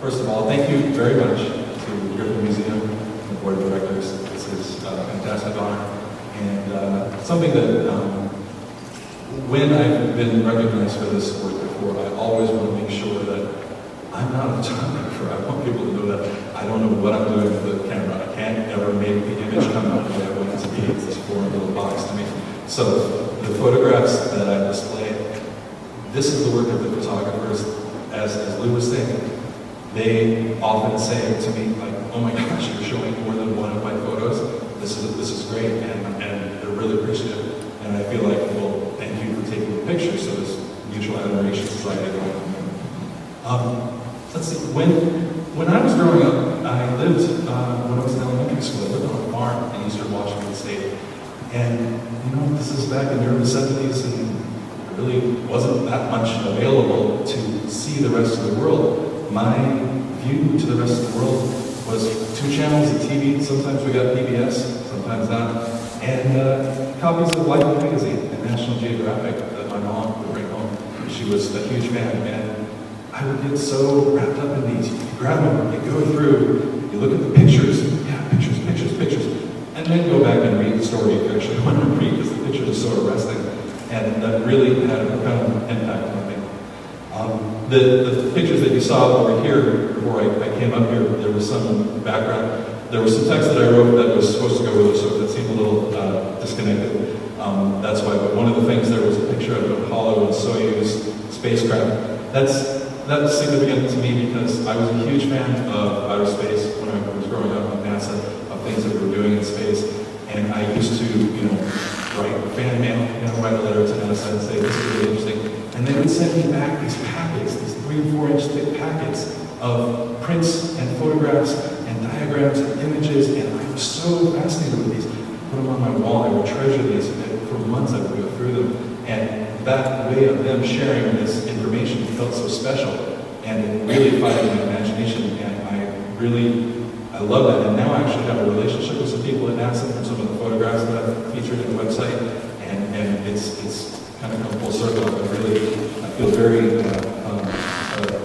First of all, thank you very much to the Griffin Museum and the Board of Directors. This is a fantastic honor, and something that when I've been recognized for this work before, I always want to make sure that I'm not a photographer. I want people to know that I don't know what I'm doing with the camera. I can't ever make the image come out the way I want it to be. It's this foreign little box to me. So the photographs that I display, this is the work of the photographers. As Lou was saying, they often say to me, like, oh my gosh, you're showing more than one of my photos. This is great, and they're really appreciative. And I feel like, well, thank you for taking the picture, so this mutual admiration society going on. Let's see, when I was growing up, I lived, when I was in elementary school, I lived on a farm in eastern Washington State. And, you know, this is back in the early 70s, and there really wasn't that much available to see the rest of the world. My view to the rest of the world was 2 channels of TV. Sometimes we got PBS, sometimes not. And copies of Life magazine and National Geographic that my mom would bring home. She was a huge fan, and I would get so wrapped up in these. You grab them, you go through, you look at the pictures, yeah, pictures, and then go back and read the story if you actually want to read, because the pictures are so arresting. And that really had a profound impact on me. The pictures that you saw over here, before I came up here, there was some background. There was some text that I wrote that was supposed to go with it, so that seemed a little disconnected. That's why, but one of the things, there was a picture of an Apollo and Soyuz spacecraft. That's significant to me because I was a huge fan of outer space when I was growing up on NASA, of things that we were doing in space. And I used to, write fan mail, write a letter to NASA and say, this is really interesting. And they would send me back these packets, these 3 and 4 inch thick packets of prints and photographs and diagrams and images, and I was so fascinated with these. I put them on my wall, I would treasure these, and for months I would go through them. And that way of them sharing this information felt so special, and it really fired my imagination, and I love that. And now I actually have a relationship with some people at NASA from some of the photographs that I've featured in the website, and it's kind of come full circle. I feel very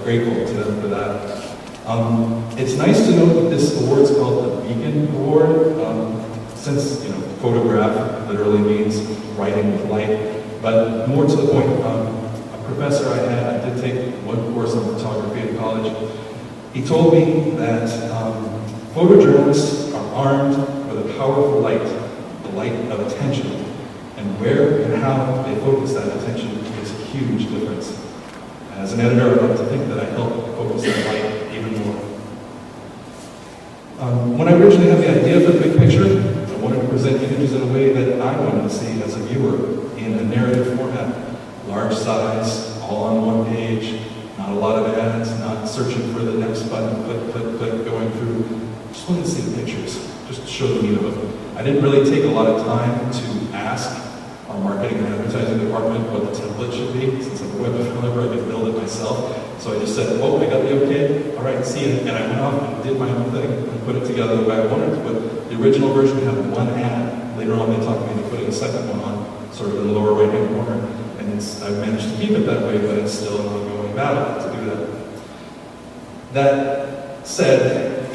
grateful to them for that. It's nice to know that this award is called the Beacon Award, since photograph literally means writing with light. But more to the point, a professor I did take one course on photography in college. He told me that photojournalists are armed with a powerful light, the light of attention, and where and how they focus that attention makes a huge difference. As an editor, I'd like to think that I help focus that light even more. When I originally had the idea for the big picture, I wanted to present images in a way that I wanted to see as a viewer, in a narrative format, large size, all on one page, not a lot of ads, not searching for the next button, click, going through. Just wanted to see the pictures, just to show the meat of them. I didn't really take a lot of time to ask our marketing and advertising department what the template should be. Since I'm a web developer, I could build it myself. So I just said, oh, I got the okay, all right, see it. And I went off and did my own thing and put it together the way I wanted to. But the original version had 1 ad. Later on, they talked me into putting a second one on, sort of in the lower right-hand corner. And I've managed to keep it that way, but it's still an ongoing battle to do that. That said,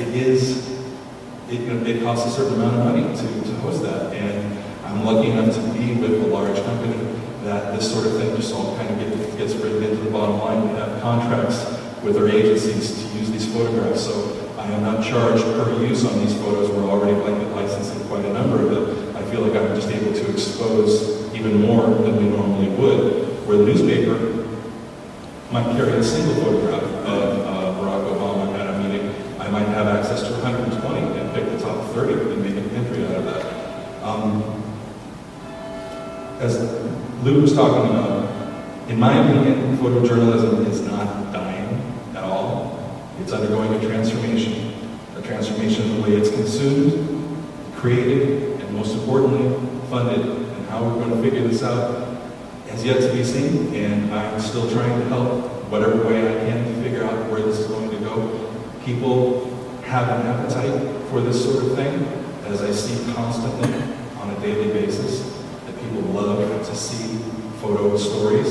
it costs a certain amount of money to host that. And I'm lucky enough to be with a large company that this sort of thing just all kind of gets written into the bottom line. We have contracts with our agencies to use these photographs, so I am not charged per use on these photos. We're already blanket licensing quite a number of them. I feel like I'm just able to expose even more than we normally would. Where the newspaper might carry a single photograph of Barack Obama at a meeting, I might have access to 120 and pick the top 30 and make an entry out of that. As Lou was talking about, in my opinion, photojournalism is not dying at all. It's undergoing a transformation in the way it's consumed, created, and most importantly, funded. And how we're going to figure this out has yet to be seen, and I'm still trying to help whatever way I can to figure out where this is going to go. People have an appetite for this sort of thing, as I see constantly on a daily basis, that people love to see photo stories.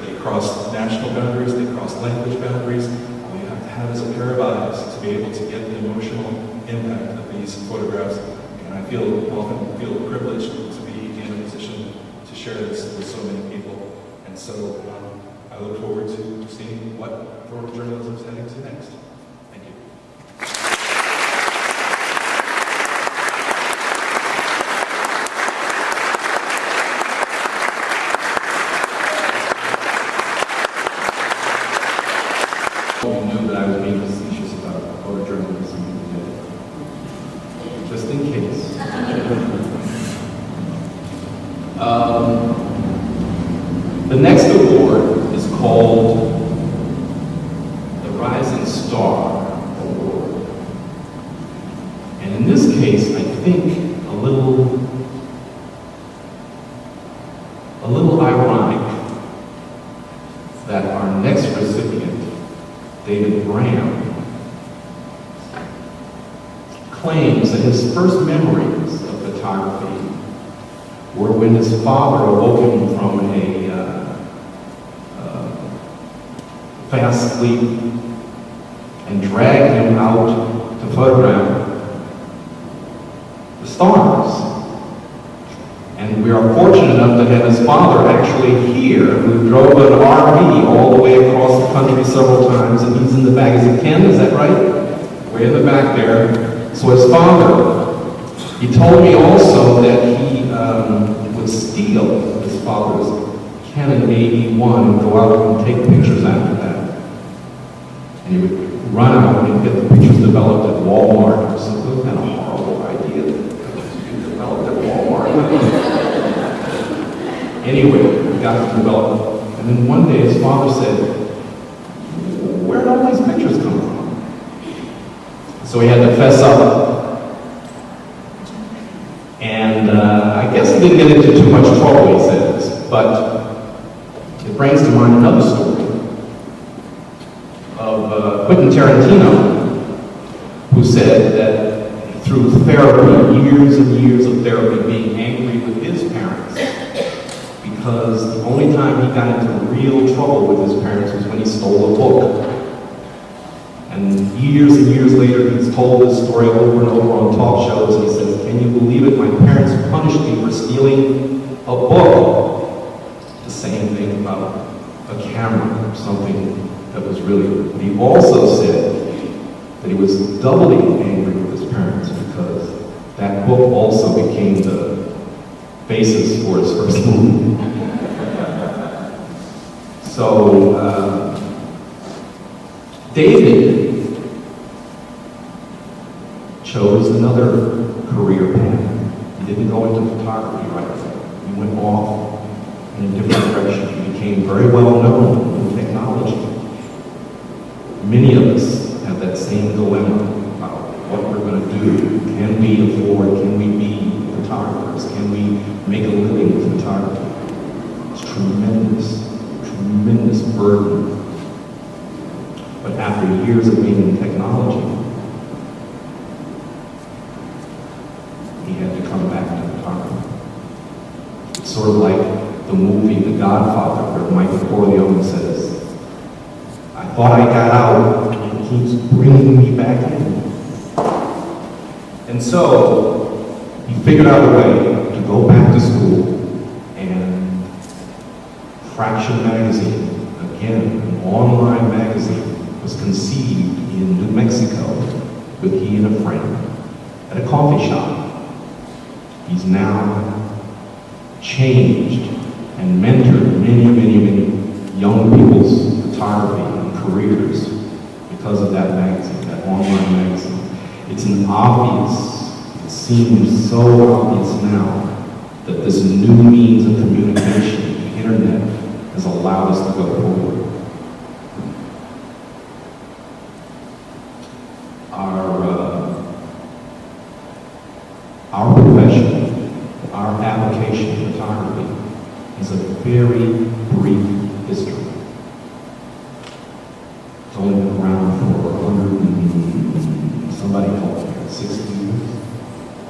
They cross national boundaries, they cross language boundaries. All you have to have has a pair of eyes to be able to get the emotional impact of these photographs. And I often feel privileged to be in a position to share this with so many people. And so I look forward to seeing what photojournalism is heading to next. Thank you. You knew that I was being facetious about photojournalism today. Just in case. The next award is called the Rising Star Award. And in this case, I think a little ironic that our next recipient, David Graham, claims that his first memories of photography were when his father awoke him from a fast sleep and dragged him out to photograph the stars. And we are fortunate enough to have his father actually here, who drove an RV all the way across the country several times, and he's in the back. Is it Ken? Is that right? Way in the back there. So his father, he told me also that he would steal his father's Canon AE1 and go out and take pictures after that. And he would run out and get the pictures developed at Walmart or something. What kind of horrible idea to develop at Walmart? Anyway, we got them developed. And then one day his father said, "Where did all these pictures come from?" So he had to fess up. And I guess he didn't get into too much trouble, he says. But it brings to mind another story of Quentin Tarantino, who said that through therapy, years and years of therapy, being angry with his parents, because the only time he got into real trouble with his parents was when he stole a book. And years later, he's told this story over and over on talk shows. He says, "Can you believe it? My parents punished me for stealing a book." The same thing about a camera, something that was really good. He also said that he was doubly angry with his parents because that book also became the basis for his first movie. So, David chose another career path. He didn't go into photography right away. He went off in a different direction. He became very well known in technology. Many of us have that same dilemma about what we're going to do. Can we afford, can we be photographers? Can we make a living with photography? It's tremendous burden. But after years of being in technology, he had to come back to photography. It's sort of like the movie The Godfather, where Michael Corleone says, "I thought I got out, and it keeps bringing me back in." And so, he figured out a way to go back to school, and Fraction Magazine, again, an online magazine, was conceived in New Mexico with he and a friend at a coffee shop. He's now changed and mentored many young people's photography and careers because of that magazine, that online magazine. It's it seems so obvious now that this new means of communication, the internet, has allowed us to go forward. Our profession, our application of photography, is a very brief history. It's only been around for 100 and somebody help me, 60 years,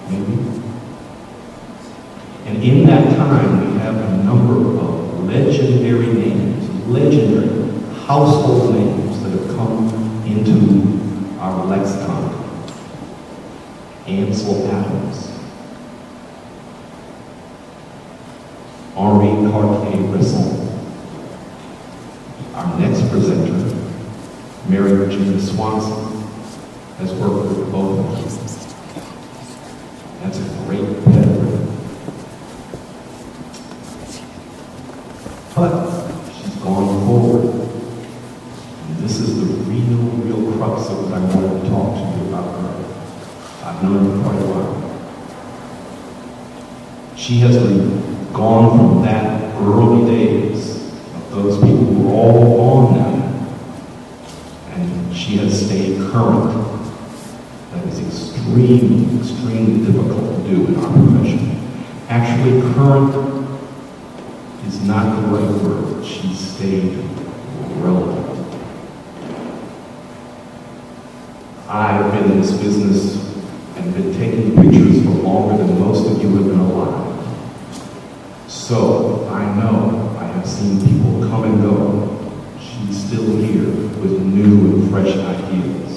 maybe. And in that time, we have a number of legendary names, legendary household names that have come into lexicon. Ansel Adams, Henri Cartier-Bresson. Our next presenter, Mary Regina Swanson, has worked with both of us. That's a great pedigree. But she's gone forward. And this is the real crux of what I wanted to talk to you about her. I've known her quite a while. She has gone from that early days of those people who were all on now, and she has stayed current. That is extremely difficult to do in our profession. Actually, current is not the right word. She stayed relevant. I've been in this business and been taking pictures for longer than most of you have been alive. So I know I have seen people come and go. She's still here with new and fresh ideas.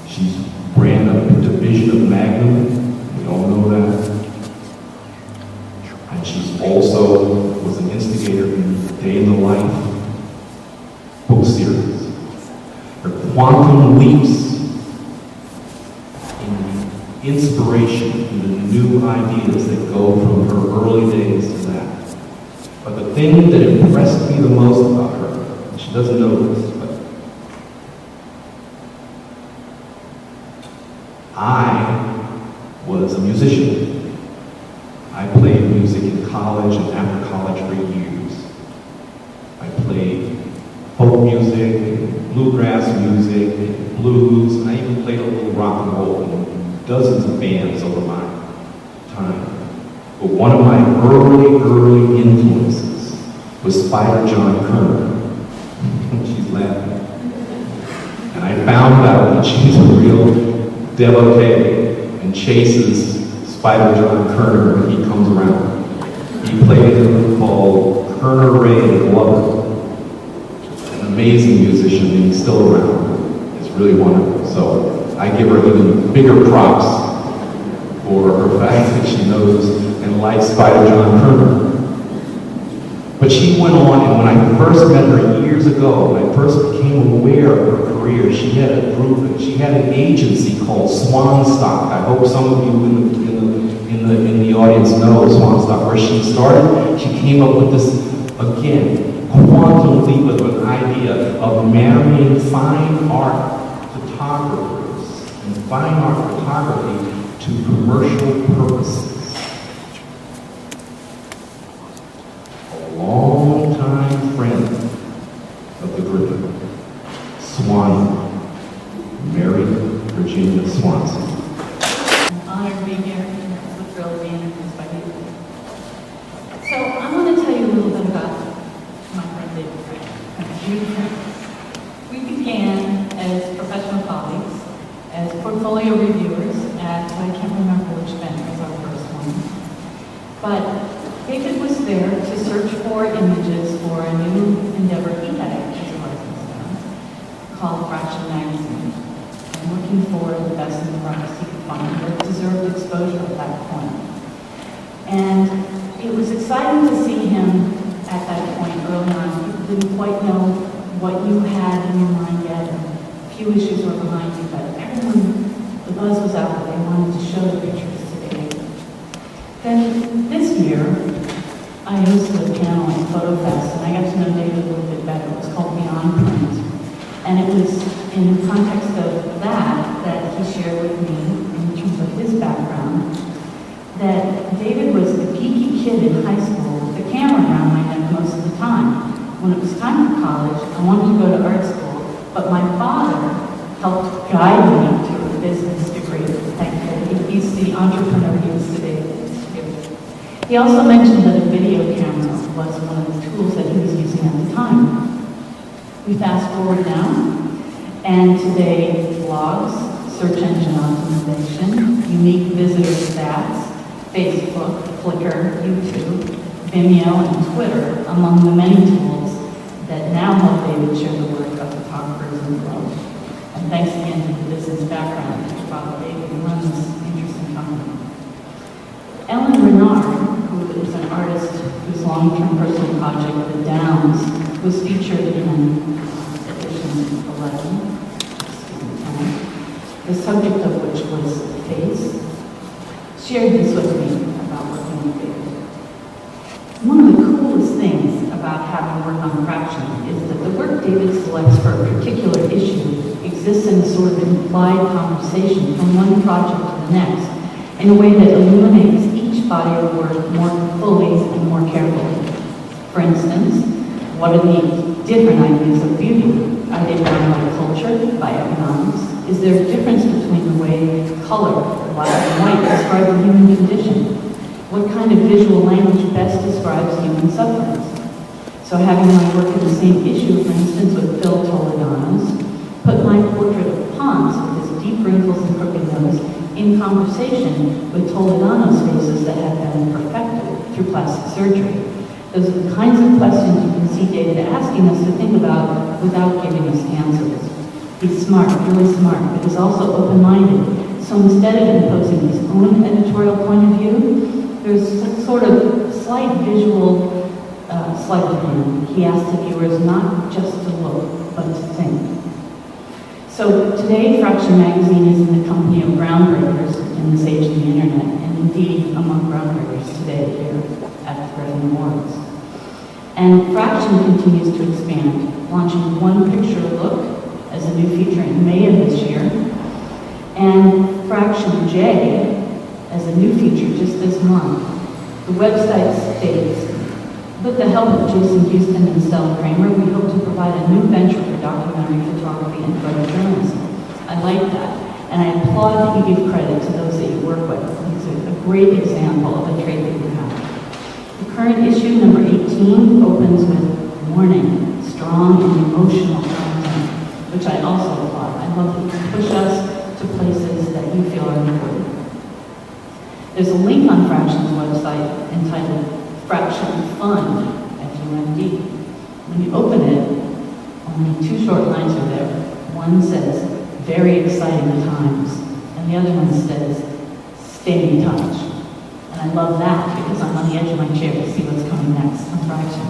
She's ran a division of Magnum, we all know that. And she's also was an instigator in the Day in the Life book series. Her quantum leaps inspiration and the new ideas that go from her early days to that. But the thing that impressed me the most about her, and she doesn't know this, but I was a musician. I played music in college and after college for years. I played folk music, bluegrass music, blues, and I even played a little rock and roll in dozens of bands over my time. But one of my early influences was Spider John Kerner. She's laughing. And I found out that she's a real devotee and chases Spider John Kerner when he comes around. He played a group called Kerner, Ray, and Glover. An amazing musician, and he's still around. It's really wonderful. So I give her even bigger props for her fact that she knows and likes Spider John Kerner. But she went on, and when I first met her years ago, when I first became aware of her career, she had a group, she had an agency called Swanstock. I hope some of you in the audience know Swanstock, where she started. She came up with this, again, quantum leap of an idea of marrying fine art photographers and fine art photography to commercial purposes. A long-time friend of the Griffin, Mary Regina Swanson. I'm honored to be here. It's a thrill being introduced by you. So I want to tell you a little bit about my friend David. We began as professional colleagues, as portfolio reviewers at, I can't remember which event was our first one. But David was there to search for images for a new endeavor he had as a rising star called Fraction Magazine, and looking for the best and the brightest he could find that deserved exposure at that point. And it was exciting to see him at that point early on. People didn't quite know what you had in your mind yet, and a few issues were behind you, but everyone, the buzz was out that they wanted to show the pictures today. Then this year, I hosted a panel at PhotoFest, and I got to know David a little bit better. It was called Beyond Print. And it was in the context of that he shared with me, in terms of his background, that David was the geeky kid in high school with a camera around my neck most of the time. When it was time for college, I wanted to go to art school, but my father helped guide me to a business degree, thankfully. He's the entrepreneur he is today. He also mentioned that a video camera was one of the tools that he was using at the time. We fast forward now, and today blogs, search engine optimization, unique visitor stats, Facebook, Flickr, YouTube, Vimeo, and Twitter, among the many tools that now help David share the work of photographers in the world. And thanks again to David's background. His father David runs this interesting company. Ellen Renard, who is an artist whose long-term personal project, The Downs, was featured in edition 11, the subject of which was face, shared this with me about working with David. One of the coolest things about having work on fraction is that the work David selects for a particular issue exists in a sort of implied conversation from one project to the next in a way that illuminates each body of work more fully and more carefully. For instance, what are the different ideas of beauty? Are they bound by culture, by economics? Is there a difference between the way color, black and white, describe the human condition? What kind of visual language best describes human sufferings? So having my work in the same issue, for instance, with Phil Toledano's, put my portrait of Ponce with his deep wrinkles and crooked nose in conversation with Toledano's faces that had been perfected through plastic surgery. Those are the kinds of questions you can see David asking us to think about without giving us answers. He's smart, really smart, but he's also open-minded. So instead of imposing his own editorial point of view, there's a sort of slight visual sleight of hand. He asks the viewers not just to look, but to think. So today, Fraction Magazine is in the company of groundbreakers in this age of the internet, and indeed among groundbreakers today here at the Griffin Awards. And Fraction continues to expand, launching One Picture Look as a new feature in May of this year, and Fraction J as a new feature just this month. The website states, with the help of Jason Houston and Stella Kramer, we hope to provide a new venture for documentary photography and photojournalism. I like that, and I applaud that you give credit to those that you work with. It's a great example of a trait that you have. The current issue, number 18, opens with warning, strong and emotional content, which I also applaud. I love that you push us to places that you feel are important. There's a link on Fraction's website entitled Fraction Fund, F-U-N-D. When you open it, only two short lines are there. One says, very exciting times, and the other one says, stay in touch. And I love that because I'm on the edge of my chair to see what's coming next on Fraction.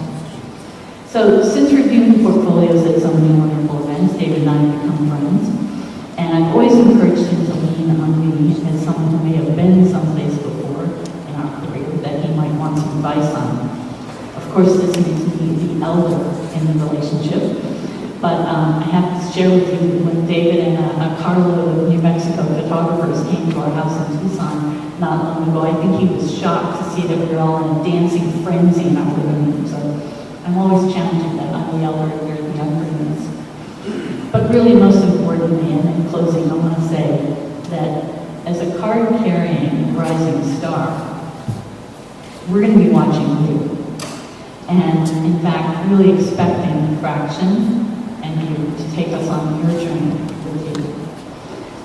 So since reviewing portfolios at so many wonderful events, David and I have become friends. And I've always encouraged him to lean on me as someone who may have been someplace before in our career that he might want some advice on. Of course, this makes me the elder in the relationship. But I have to share with you when David and a carload of New Mexico photographers came to our house in Tucson not long ago. I think he was shocked to see that we were all in a dancing frenzy in our living room. So I'm always challenging that I'm the elder and you're the younger in this. But really, most importantly, and in closing, I want to say that as a card-carrying rising star, we're going to be watching you. And in fact, really expecting Fraction and you to take us on your journey with you.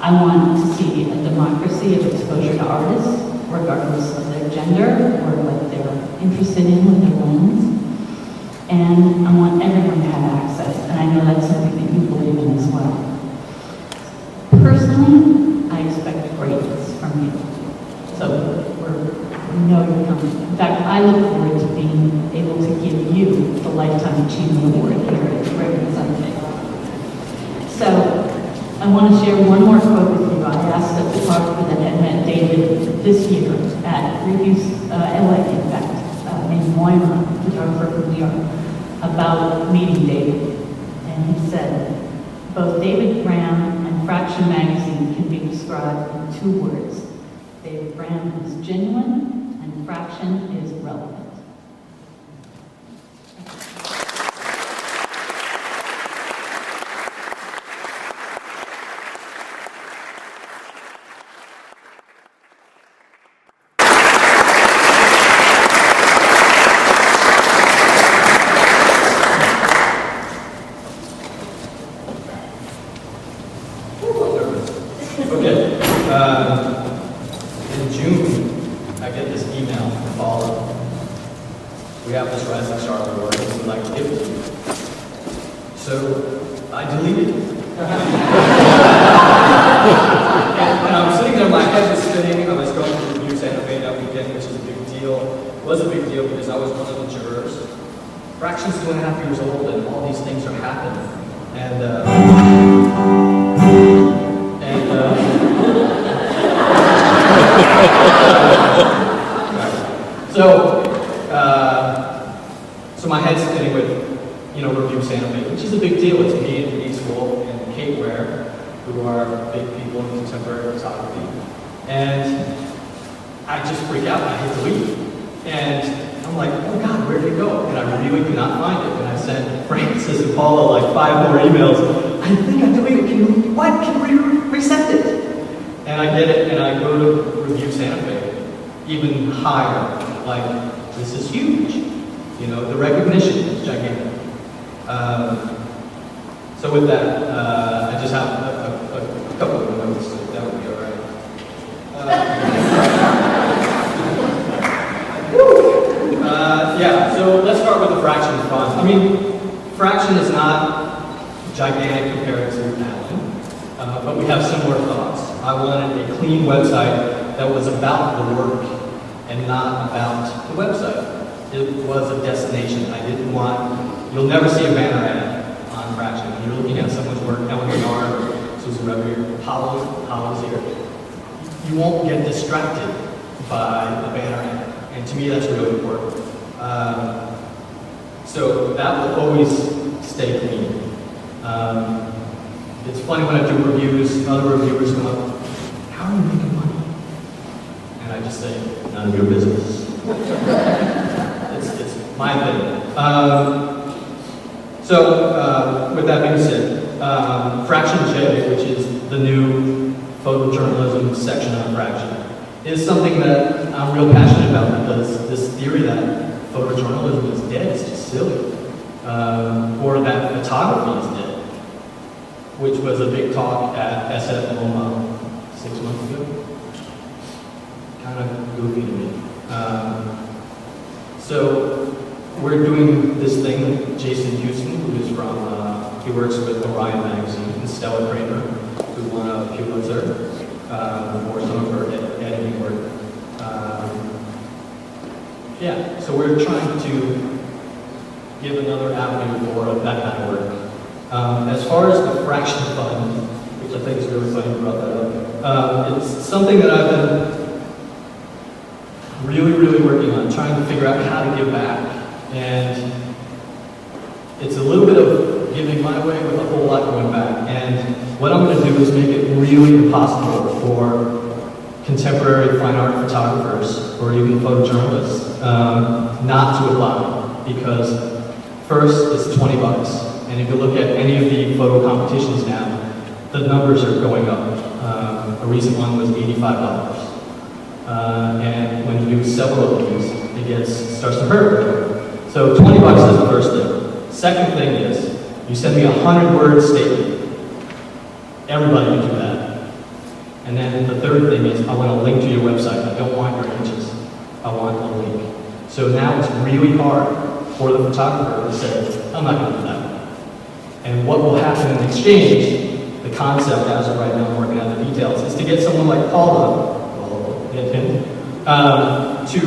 I want to see a democracy of exposure to artists, regardless of their gender or what they're interested in with their loans. And I want everyone to have access, and I know that's something that you believe in as well. Personally, I expect greatness from you. So we know you're coming. In fact, I look forward to being able to give you the Lifetime Achievement Award here at the Griffin Sunday. So I want to share one more quote with you. I asked a photographer that had met David this year at Reviews LA, in fact, named Moira, photographer from New York, about meeting David. And he said, both David Graham and Fraction Magazine can be described in two words. David Graham is genuine, and Fraction is relevant. Okay. In June, I get this email from Paula. We have this Rising Star Award, and we'd like to give it to you. So I deleted it. Fraction's 2.5 years old, and all these things are happening. And so my head's spinning with, Review Santa Fe, which is a big deal. It's me and Denise Wolf and Kate Ware, who are big people in contemporary photography. And I just freak out and I hit delete. And I'm like, oh God, where did it go? And I really could not find it. And I sent Francis and Paula like 5 more emails. I think I deleted it. Can we resend it? And I get it, and I go to Review Santa Fe, even higher. Like, this is huge. The recognition is gigantic. So with that, I just have a couple of notes. That would be all right. Yeah, so let's start with the fraction fund. I mean, fraction is not gigantic compared to Allen, but we have similar thoughts. I wanted a clean website that was about the work and not about the website. It was a destination. I didn't want, you'll never see a banner ad on fraction. When you're looking at someone's work, Ellen Bernard, Susan Revier, Paolo's here, you won't get distracted by a banner ad. And to me, that's really important. So that will always stay clean. It's funny when I do reviews, other reviewers come up, how are you making money? And I just say, none of your business. It's my thing. So with that being said, Fraction J, which is the new photojournalism section on Fraction, is something that I'm real passionate about, because this theory that photojournalism is dead is just silly, or that photography is dead, which was a big talk at SF Loma 6 months ago. Kind of goofy to me. So we're doing this thing with Jason Houston, who is from, he works with Orion Magazine, and Stella Kramer, who won a Pulitzer for some of her editing work. Yeah, so we're trying to give another avenue for that kind of work. As far as the fraction fund, which I think is really funny you brought that up, it's something that I've been really working on, trying to figure out how to give back. And it's a little bit of giving my way with a whole lot going back. And what I'm going to do is make it really impossible for contemporary fine art photographers or even photojournalists not to apply, because first it's $20. And if you look at any of the photo competitions now, the numbers are going up. A recent one was $85. And when you do several of these, it starts to hurt. So $20 is the first thing. Second thing is, you send me a 100-word statement. Everybody can do that. And then the third thing is, I want a link to your website. I don't want your images. I want a link. So now it's really hard for the photographer to say, I'm not going to do that. And what will happen in exchange, the concept as of right now, I'm working out the details, is to get someone like Paula, to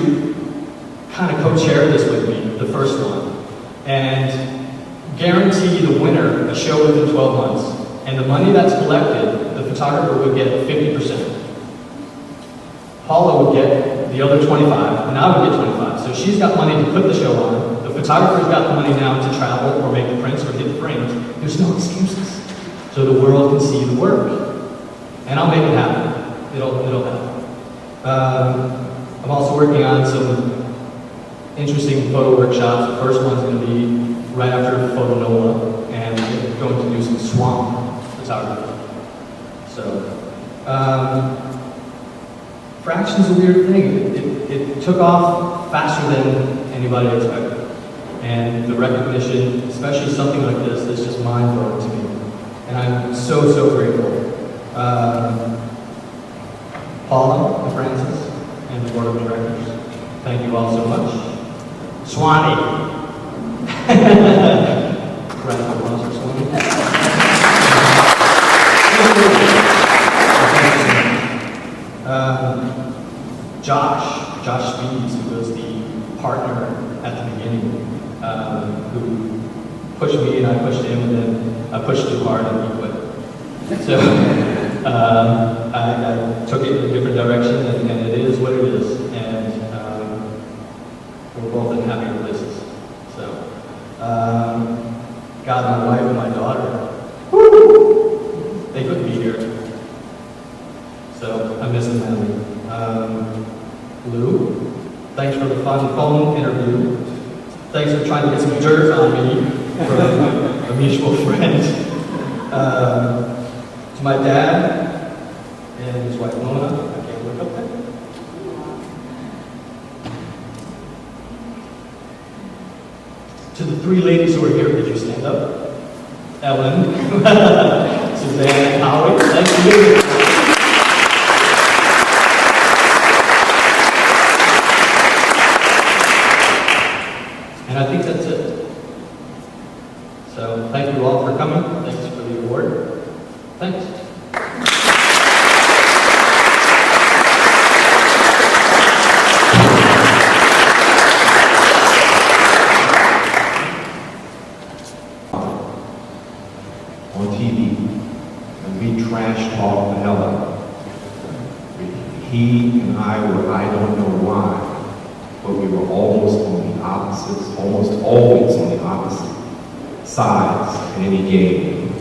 kind of co-chair this with me, the first one, and guarantee the winner a show within 12 months. And the money that's collected, the photographer would get 50%. Paula would get the other 25, and I would get 25. So she's got money to put the show on. The photographer's got the money now to travel or make the prints or get the frames. There's no excuses. So the world can see the work. And I'll make it happen. It'll happen. I'm also working on some interesting photo workshops. The first one's going to be right after Photo Nola, and I'm going to do some swamp photography. So, fraction's a weird thing. It took off faster than anybody expected. And the recognition, especially something like this, is just mind-blowing to me. And I'm so grateful. Paula and Francis and the board of directors, thank you all so much. Swanee. Round of applause for Swanee. Josh Speeds, who was the partner at the beginning. who pushed me and I pushed him, and then I pushed too hard and he quit. So I took it in a different direction, and it is what it is. And we're both in happier places. So, God, my wife and my daughter, woo, they couldn't be here. So I miss them madly. Lou, thanks for the fun phone interview. Thanks for trying to get some dirt on me from a mutual friend. To my dad and his wife Mona, I can't look up there. To the three ladies who are here, could you stand up? Ellen, Suzanne, and Howie, thank you. And I think that's it. So thank you all for coming. Thanks for the award. Thanks. On TV, and we trash talk the hell out of him. He and I don't know why, but we were almost on the opposites, almost always on the opposite sides in any game.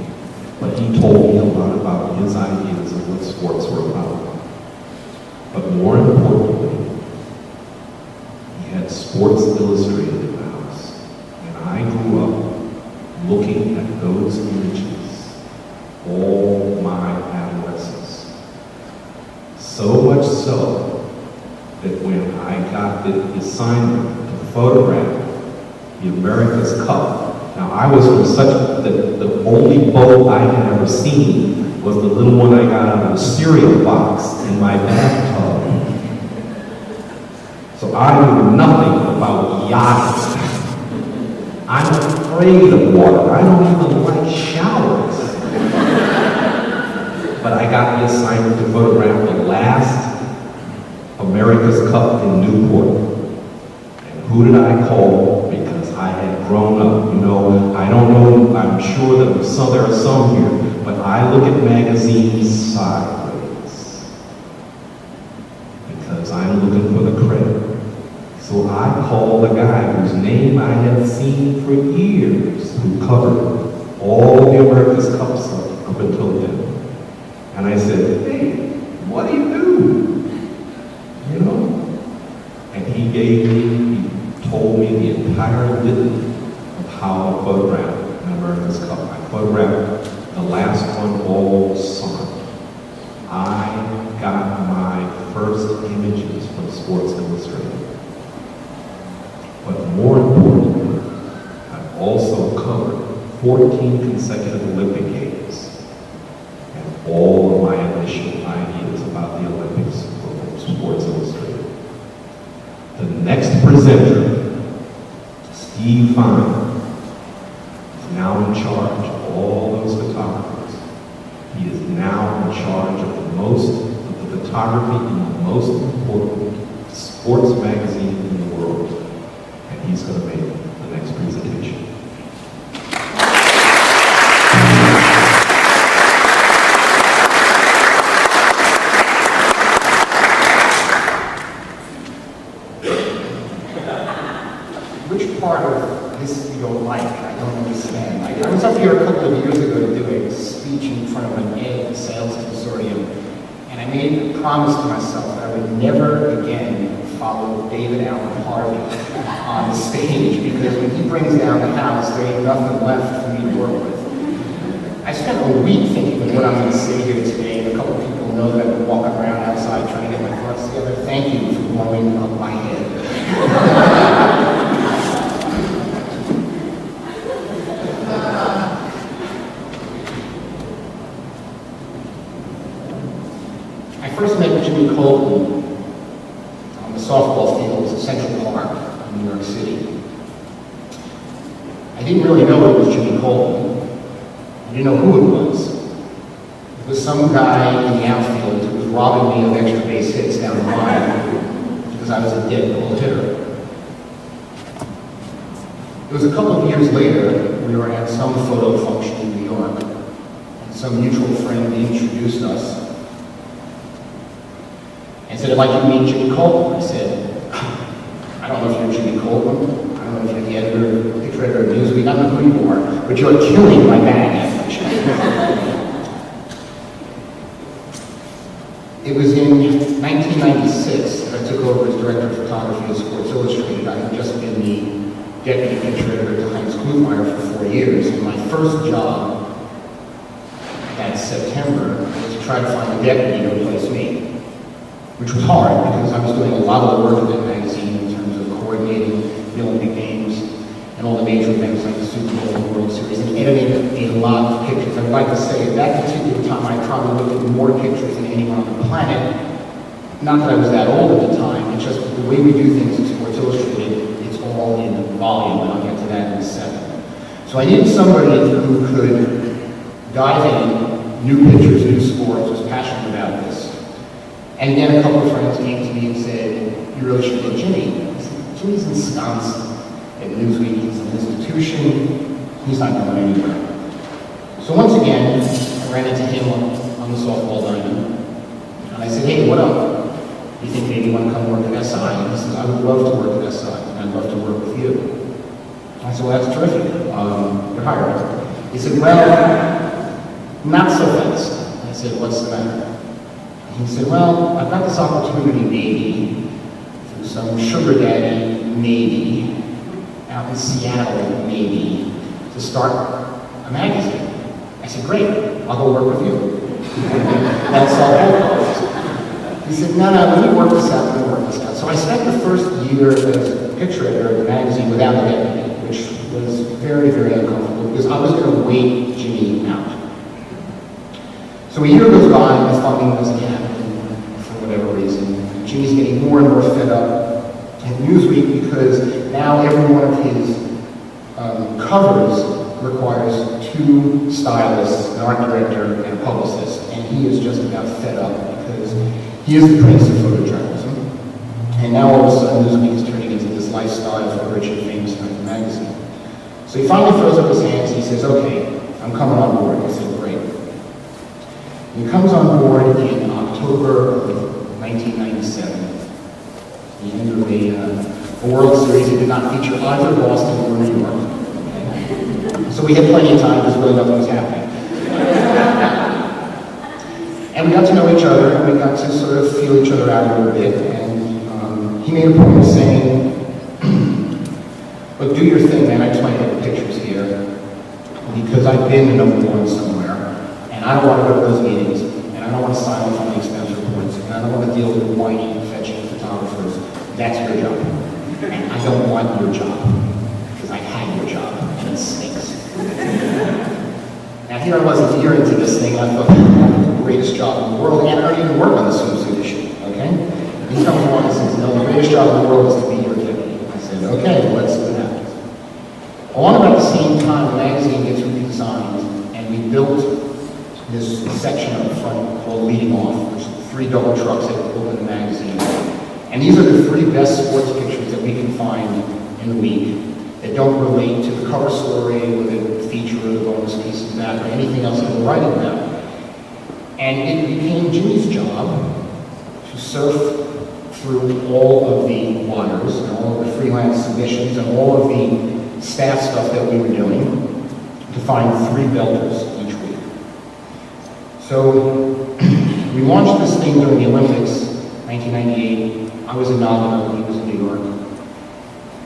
But he told me a lot about his ideas of what sports were about. But more importantly, he had Sports Illustrated in the house. And I grew up looking at those images all my adolescence. So much so that when I got the assignment to photograph the America's Cup, now I was from such, the only boat I had ever seen was the little one I got out of the cereal box in my bathtub. So I knew nothing about yachting. I'm afraid of water. I don't even like showers. But I got the assignment to photograph the last America's Cup in Newport. And who did I call? Because I had grown up. You know, I don't know, I'm sure that there are some here, but I look at magazines sideways. Because I'm looking for the credit. So I called a guy whose name I had seen for years, who covered all the America's Cups up until then. And I said, hey, what do you do? You know? And he told me the entire litany of how to photograph an America's Cup. I photographed the last one all summer. I got my first images from Sports Illustrated. But more importantly, I've also covered 14 consecutive Olympic Games. And all of my initial ideas about the Olympics were from Sports Illustrated. The next presenter, Steve Fine, is now in charge of all those photographers. He is now in charge of the photography in the most important sports magazine in the world. And he's going to make the next presentation. Which part of this you don't like? I don't understand. I was up here a couple of years ago to do a speech in front of an egg sales consortium, and I made a promise to myself that I would never again follow David Allen Harvey on the stage, because when he brings down the house, there ain't nothing left for me to work with. I spent a week thinking of what I'm going to say here today, and a couple of people know that I've been walking around outside trying to get my thoughts together. Thank you for blowing up my head. I first met Jimmy Colton on the softball fields at Central Park in New York City. I didn't really know it was Jimmy Colton. I didn't know who it was. It was some guy in the outfield who was robbing me of extra base hits down the line because I was a dead cold hitter. It was a couple of years later, we were at some photo function in New York, and some mutual friend introduced us and said, I'd like you to meet Jimmy Colton. I said, I don't know if you're Jimmy Colton. I don't know if you're the editor, picture editor of Newsweek. I don't know who you are, but you're killing my bag. It was in 1996 that I took over as director of photography at Sports Illustrated. I had just been the deputy picture editor to Heinz Klugmeyer for 4 years. And my first job that September was to try to find a deputy to replace me, which was hard because I was doing a lot of the work of that magazine in terms of coordinating the Olympic Games and all the major events like the Super Bowl and the World Series, and editing a lot of pictures. I'd like to say at that particular time I probably looked at more pictures than anyone on the planet. Not that I was that old at the time, it's just the way we do things at Sports Illustrated, it's all in volume, and I'll get to that in a second. So I needed somebody who could dive in, new pictures, new sports, was passionate about this. And then a couple of friends came to me and said, you really should get Jimmy. I said, Jimmy's ensconced at Newsweek, he's an institution, he's not going anywhere. So once again, I ran into him on the softball diamond, and I said, hey, what up? You think maybe you want to come work at SI? And he says, I would love to work at SI, and I'd love to work with you. I said, well, that's terrific. You're hired. He said, well, not so fast. I said, what's the matter? He said, well, I've got this opportunity maybe through some sugar daddy maybe out in Seattle maybe to start a magazine. I said, great, I'll go work with you. That's all. He said, no, let me work this out, let me work this out. So I spent the first year as picture editor of the magazine without a deputy, which was very, very uncomfortable because I was going to wait Jimmy out. So a year goes by and the funding doesn't happen for whatever reason. Jimmy's getting more and more fed up at Newsweek because now every one of his covers requires 2 stylists, an art director, and a publicist. And he is just about fed up because he is the prince of photojournalism. And now all of a sudden Newsweek is turning into this lifestyle for rich and famous kind of magazine. So he finally throws up his hands and he says, okay, I'm coming on board. I said, great. He comes on board in October of 1997, the end of a World Series that did not feature either Boston or New York. Okay. So we had plenty of time because really nothing was happening. And we got to know each other, and we got to sort of feel each other out a little bit. And he made a point of saying, look, do your thing, man. I just want to get the pictures here because I've been the #1 somewhere. And I don't want to go to those meetings, and I don't want to sign off on the expense reports, and I don't want to deal with whiny, fetching photographers. That's your job. And I don't want your job, because I had your job, and it stinks. Now here I was a year into this thing, and I thought, the greatest job in the world, and I don't even work on the swimsuit issue, okay? And he comes along and says, no, the greatest job in the world is to be your deputy. I said, okay, well, let's see what happens. Along about the same time, the magazine gets redesigned, and we built this section up front called Leading Off, which is 3 double trucks that open the magazine. And these are the 3 best sports pictures that we can find in the week that don't relate to the cover story or the feature or the bonus pieces of that or anything else that we're writing about. And it became Jimmy's job to surf through all of the wires and all of the freelance submissions and all of the staff stuff that we were doing to find 3 belters each week. So we launched this thing during the Olympics, 1998. I was in Nagano, he was in New York.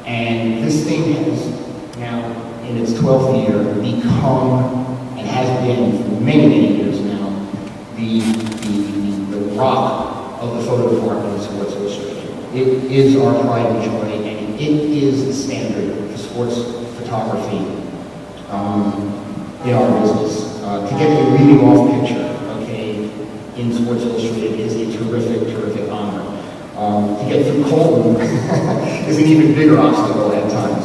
And this thing has now, in its 12th year, become, and has been for many, many years now, the rock of the photo department of Sports Illustrated. It is our pride and joy, and it is the standard for sports photography in our business. To get the leading off picture, okay, in Sports Illustrated is a terrific, terrific honor. To get through Colton is an even bigger obstacle at times.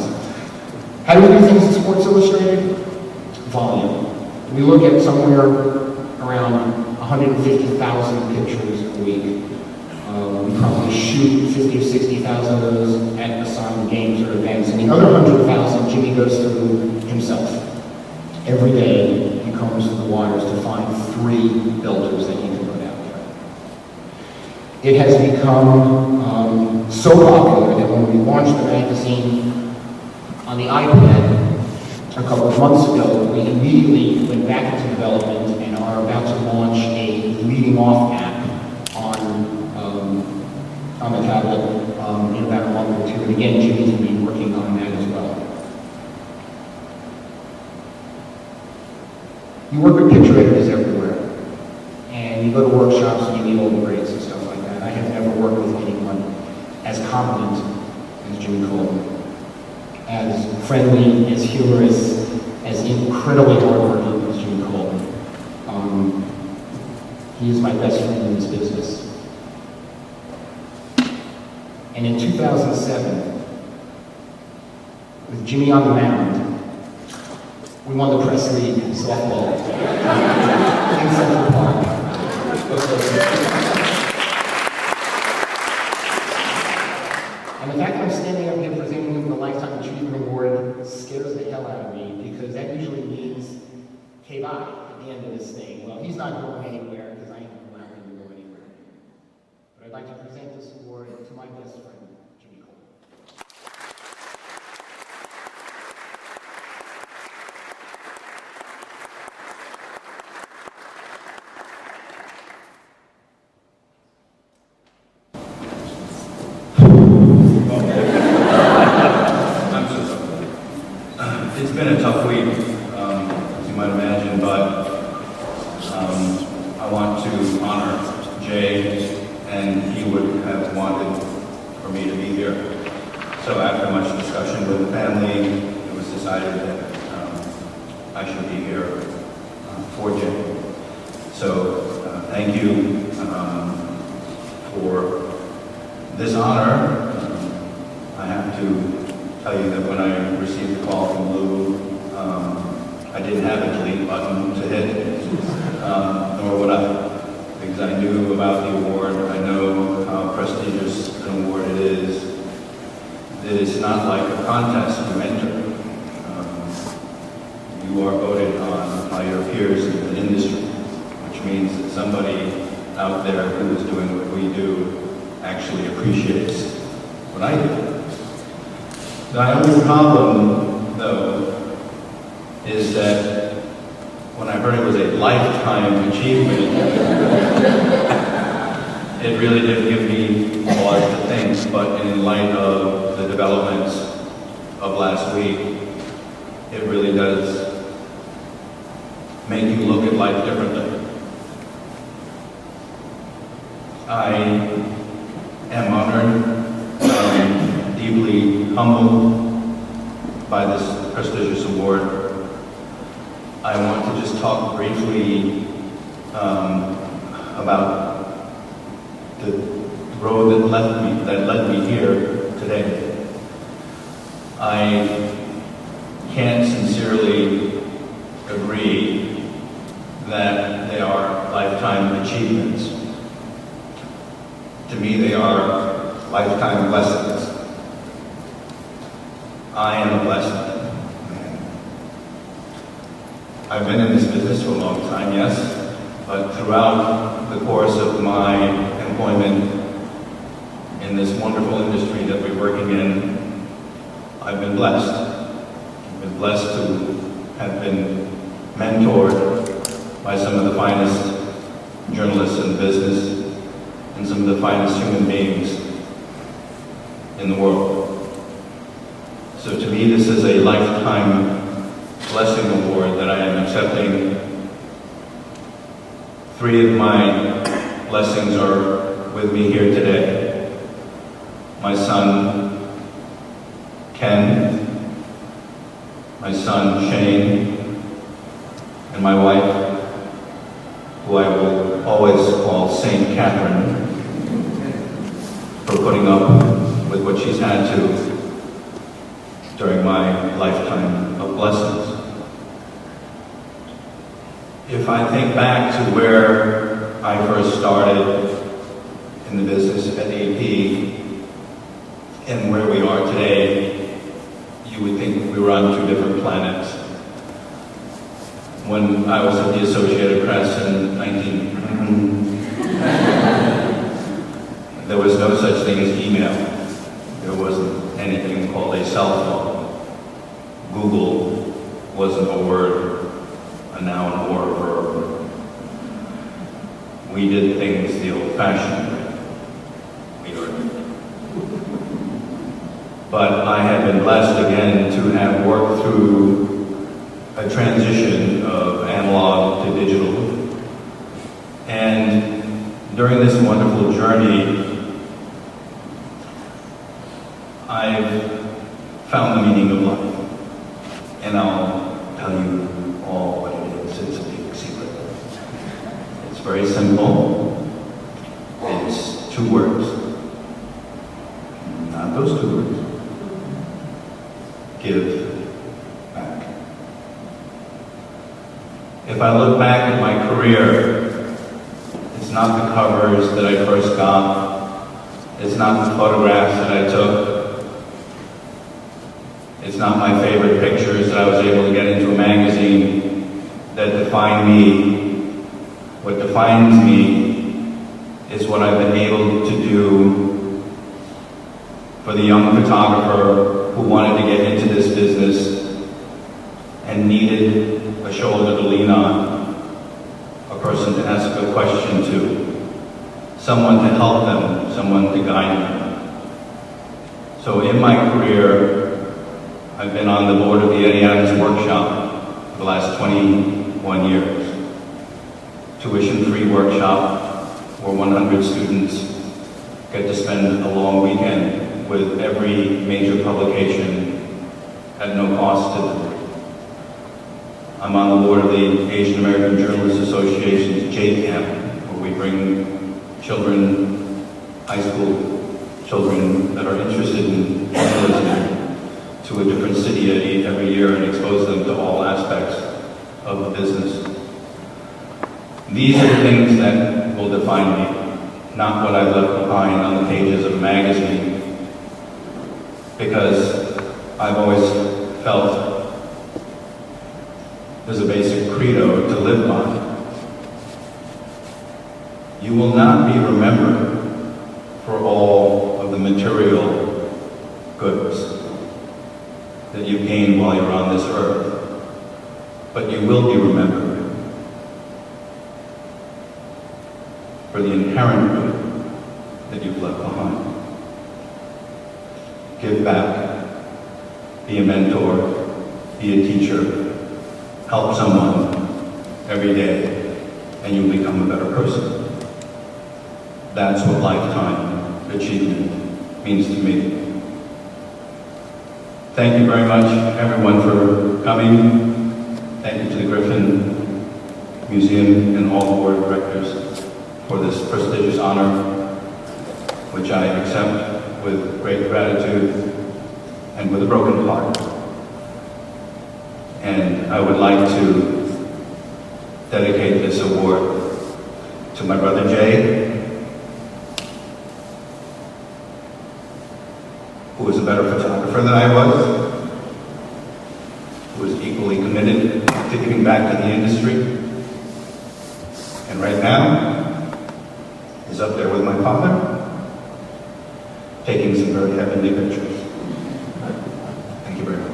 How do we do things in Sports Illustrated? Volume. We look at somewhere around 150,000 pictures a week. We probably shoot 50 or 60,000 of those at assigned games or events, and the other 100,000 Jimmy goes through himself. Every day he combs through the waters to find 3 builders that he can put out there. It has become so popular that when we launched the magazine on the iPad a couple of months ago, we immediately went back into development and are about to launch a leading off app on the tablet in about a month or 2. And again, Jimmy's going to be working on that as well. You work with picture editors everywhere, and you go to workshops and you meet all the greats and stuff like that. I have never worked with anyone as competent as Jimmy Colton, as friendly, as humorous, as incredibly hardworking as Jimmy Colton. He is my best friend in this business. And in 2007, with Jimmy on the mound, we won the Press League softball in Central Park. And the fact that I'm standing up here presenting him the Lifetime Achievement Award scares the hell out of me, because that usually means, hey, bye, at the end of this thing. Well, he's not going anywhere, because I ain't allowed him to go anywhere. But I'd like to present this award to my best friend, Jimmy Colton. I'm so sorry. It's been a tough week, as you might imagine, but I want to honor Jay, and he would have wanted for me to be here. So after much discussion with the family, it was decided that I should be here for Jay. So thank you for this honor. I have to tell you that when I received the call from Lou, I didn't have a delete button to hit, nor would I, because I knew about the award. I know how prestigious an award it is. That it's not like a contest you enter. You are voted on by your peers in the industry, which means that somebody out there who is doing what we do actually appreciates what I do. The only problem, though, is that when I heard it was a lifetime achievement, it really did give me pause to think, but in light of the developments of last week, it really does make you look at life differently. I am honored, deeply humbled by this prestigious award. I want to just talk briefly about the road that led me here today. I can't sincerely agree that they are lifetime achievements. To me, they are lifetime lessons. I am a blessed man. I've been in this business for a long time, yes, but throughout the course of my employment in this wonderful industry that we're working in, I've been blessed. I've been blessed to have been mentored by some of the finest journalists in business and some of the finest human beings in the world. So to me, this is a lifetime blessing award that I am accepting. 3 of my blessings are with me here today. My son, Ken, my son, Shane, and my wife, who I will always call Saint Catherine, for putting up with what she's had to during my lifetime of blessings. If I think back to where I first started in the business AP and where we are today, you would think we were on two different planets. When I was at the Associated Press in 19... there was no such thing as email. There wasn't anything called a cell phone. Google wasn't a word, a noun or a verb. We did things the old-fashioned way. We learned. But I have been blessed again to have worked through a transition of analog to digital. And during this wonderful journey, I've found the meaning of life. And I'll tell you all what it is. It's a big secret. It's very simple. It's two words. Not those two words. Give back. If I look back at my career, it's not the covers that I first got. It's not the photographs that I took. It's not my favorite pictures that I was able to get into a magazine that define me. What defines me is what I've been able to do for the young photographer who wanted to get into this business and needed a shoulder to lean on, a person to ask a question to, someone to help them, someone to guide them. So in my career, I've been on the board of the Eddie Adams Workshop for the last 21 years. Tuition-free workshop where 100 students get to spend a long weekend with every major publication at no cost to them. I'm on the board of the Asian American Journalists Association's J-Camp, where we bring children, high school children that are interested in journalism to a different city every year and expose them to all aspects of the business. These are the things that will define me, not what I left behind on the pages of a magazine, because I've always felt there's a basic credo to live by. You will not be remembered for all of the material goods that you gain while you're on this earth, but you will be remembered for the inherent good that you've left behind. Give back, be a mentor, be a teacher, help someone every day, and you'll become a better person. That's what lifetime achievement means to me. Thank you very much, everyone, for coming. Thank you to the Griffin Museum and all the board of directors for this prestigious honor, which I accept with great gratitude and with a broken heart. And I would like to dedicate this award to my brother Jay, who was a better photographer than I was, who was equally committed to giving back to the industry, and right now is up there with my father, taking some very heavenly pictures. Thank you very much.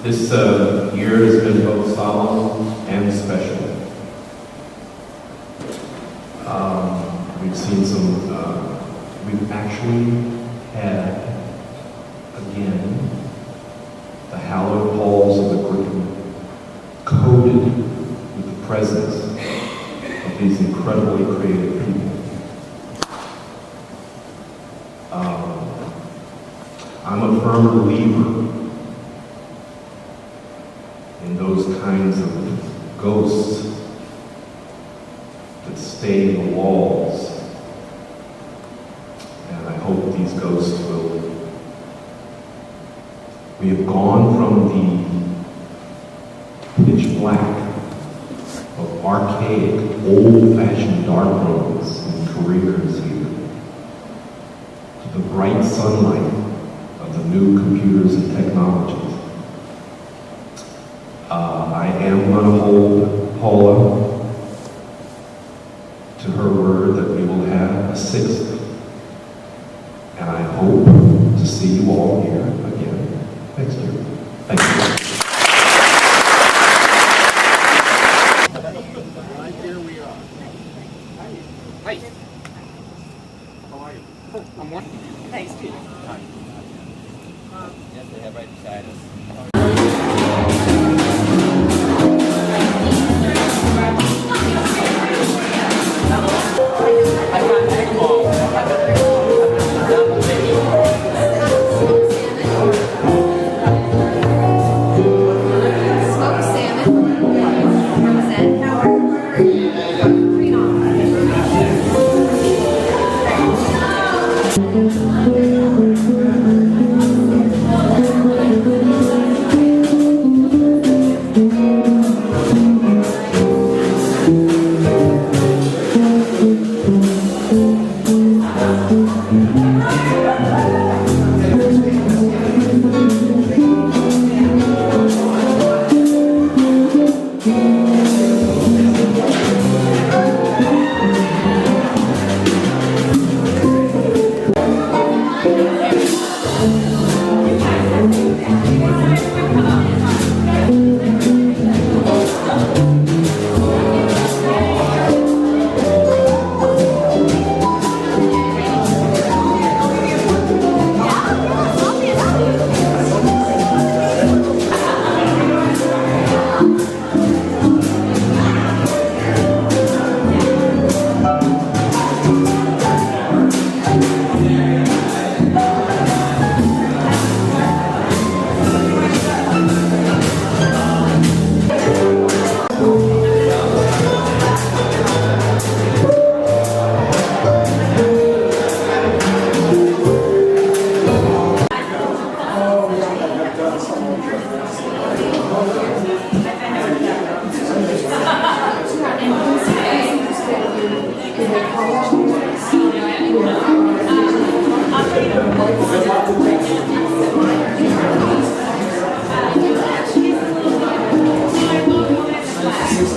This year has been both solemn and special. We've seen some, we've actually had, again, the hallowed halls of the Griffin coated with the presence of these incredibly creative people. I'm a firm believer in those kinds of ghosts that stay in the walls. And I hope these ghosts will. We have gone from the pitch black of archaic, old-fashioned dark rooms and careers here to the bright sunlight of the new computers and technologies. I am going to hold Paula to her word that we will have a sixth. And I hope to see you all here again next year. Thank you. Right here we are. Hi. How are you? I'm one. Thanks, Peter. Yes, they have right beside us. Smoked salmon, represent Howard, green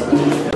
Thank you.